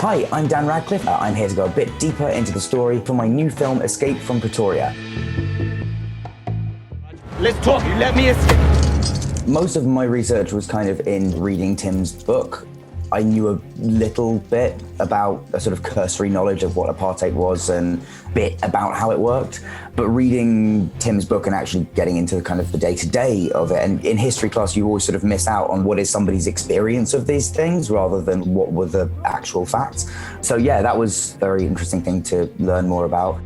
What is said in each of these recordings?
Hi, I'm Dan Radcliffe. I'm here to go a bit deeper into the story for my new film, Escape from Pretoria. Let's talk, you let me escape. Most of my research was kind of in reading Tim's book. I knew a little bit about a sort of cursory knowledge of what apartheid was and a bit about how it worked. But reading Tim's book and actually getting into kind of the day-to-day of it, and in history class, you always sort of miss out on what is somebody's experience of these things rather than what were the actual facts. So yeah, that was a very interesting thing to learn more about.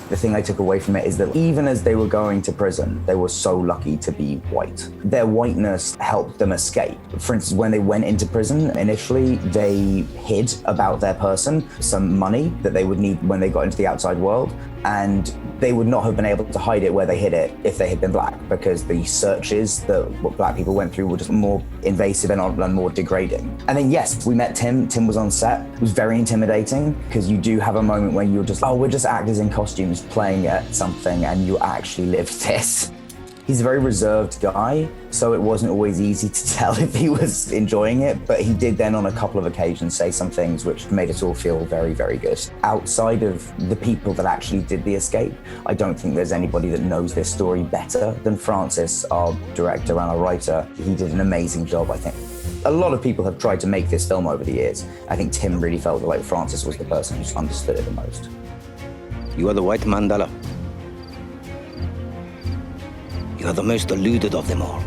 The thing I took away from it is that even as they were going to prison, they were so lucky to be white. Their whiteness helped them escape. For instance, when they went into prison, initially they hid about their person some money that they would need when they got into the outside world, and they would not have been able to hide it where they hid it if they had been black, because the searches that black people went through were just more invasive and more degrading. And then yes, we met Tim. Tim was on set. It was very intimidating because you do have a moment when you're just, oh, we're just actors in costumes playing at something, and you actually lived this. He's a very reserved guy, so it wasn't always easy to tell if he was enjoying it, but he did then on a couple of occasions say some things which made us all feel very, very good. Outside of the people that actually did the escape, I don't think there's anybody that knows this story better than Francis, our director and our writer. He did an amazing job, I think. A lot of people have tried to make this film over the years. I think Tim really felt like Francis was the person who understood it the most. You are the white Mandela. You are the most deluded of them all.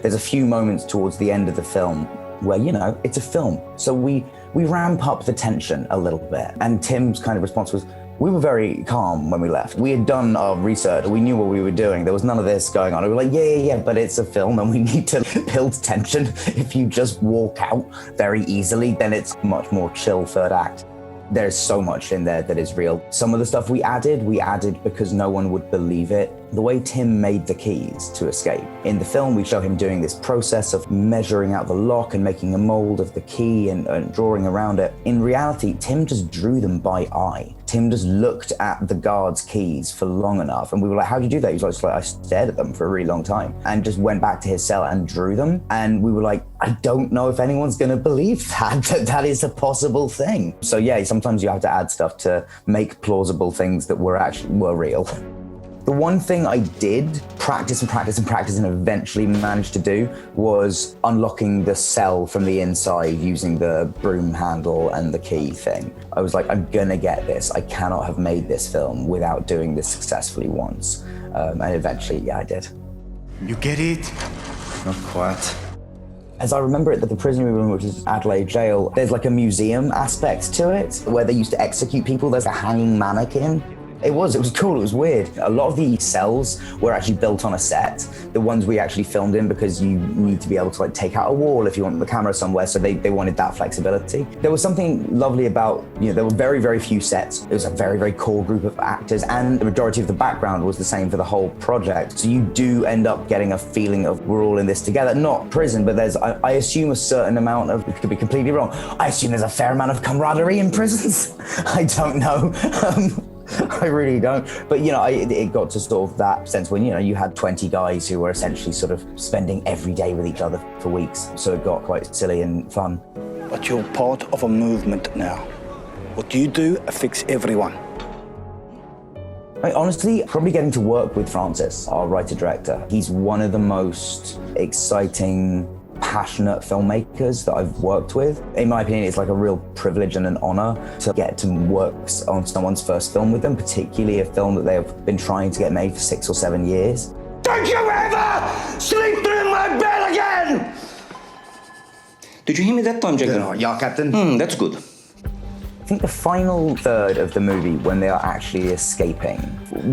There's a few moments towards the end of the film where, you know, it's a film. So we ramp up the tension a little bit. And Tim's kind of response was, we were very calm when we left. We had done our research. We knew what we were doing. There was none of this going on. We were like, yeah, but it's a film and we need to build tension. If you just walk out very easily, then it's a much more chill third act. There's so much in there that is real. Some of the stuff we added because no one would believe it. The way Tim made the keys to escape. In the film, we show him doing this process of measuring out the lock and making a mold of the key and drawing around it. In reality, Tim just drew them by eye. Tim just looked at the guard's keys for long enough, and we were like, how'd you do that? He was like, I stared at them for a really long time, and just went back to his cell and drew them. And we were like, I don't know if anyone's gonna believe that is a possible thing. So yeah, sometimes you have to add stuff to make plausible things that were real. The one thing I did practice and eventually managed to do was unlocking the cell from the inside using the broom handle and the key thing. I was like, I'm gonna get this. I cannot have made this film without doing this successfully once. And eventually, yeah, I did. You get it? Not quite. As I remember it, the prison room, which is Adelaide Jail, there's like a museum aspect to it where they used to execute people. There's a hanging mannequin. It was cool, it was weird. A lot of the cells were actually built on a set. The ones we actually filmed in, because you need to be able to like take out a wall if you want the camera somewhere, so they wanted that flexibility. There was something lovely about, there were very, very few sets. It was a very, very core group of actors, and the majority of the background was the same for the whole project. So you do end up getting a feeling of we're all in this together. Not prison, but there's, I assume a certain amount of, it could be completely wrong, I assume there's a fair amount of camaraderie in prisons. I don't know. I really don't. But, it got to sort of that sense when, you had 20 guys who were essentially sort of spending every day with each other for weeks. So it got quite silly and fun. But you're part of a movement now. What you do affects everyone. Honestly, probably getting to work with Francis, our writer-director. He's one of the most exciting, passionate filmmakers that I've worked with. In my opinion, it's like a real privilege and an honor to get to work on someone's first film with them, particularly a film that they have been trying to get made for 6 or 7 years. Don't you ever sleep through my bed again! Did you hear me that time, Jenkin? Yeah, Captain. That's good. I think the final third of the movie, when they are actually escaping,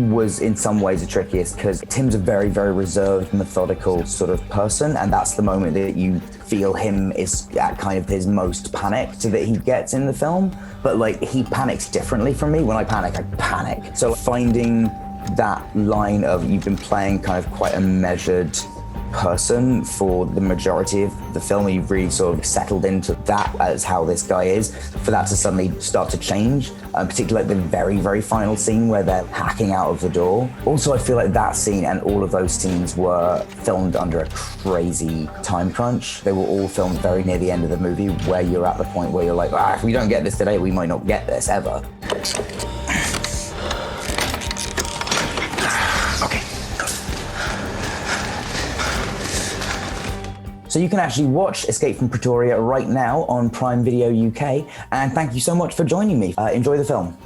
was in some ways the trickiest, because Tim's a very, very reserved, methodical sort of person, and that's the moment that you feel him is at kind of his most panicked that he gets in the film. But like, he panics differently from me. When I panic. So finding that line of, you've been playing kind of quite a measured person for the majority of the film. You've really sort of settled into that as how this guy is. For that to suddenly start to change, particularly like the very, very final scene where they're hacking out of the door. Also, I feel like that scene and all of those scenes were filmed under a crazy time crunch. They were all filmed very near the end of the movie, where you're at the point where you're like, if we don't get this today, we might not get this ever. Okay. So you can actually watch Escape from Pretoria right now on Prime Video UK, and thank you so much for joining me. Enjoy the film.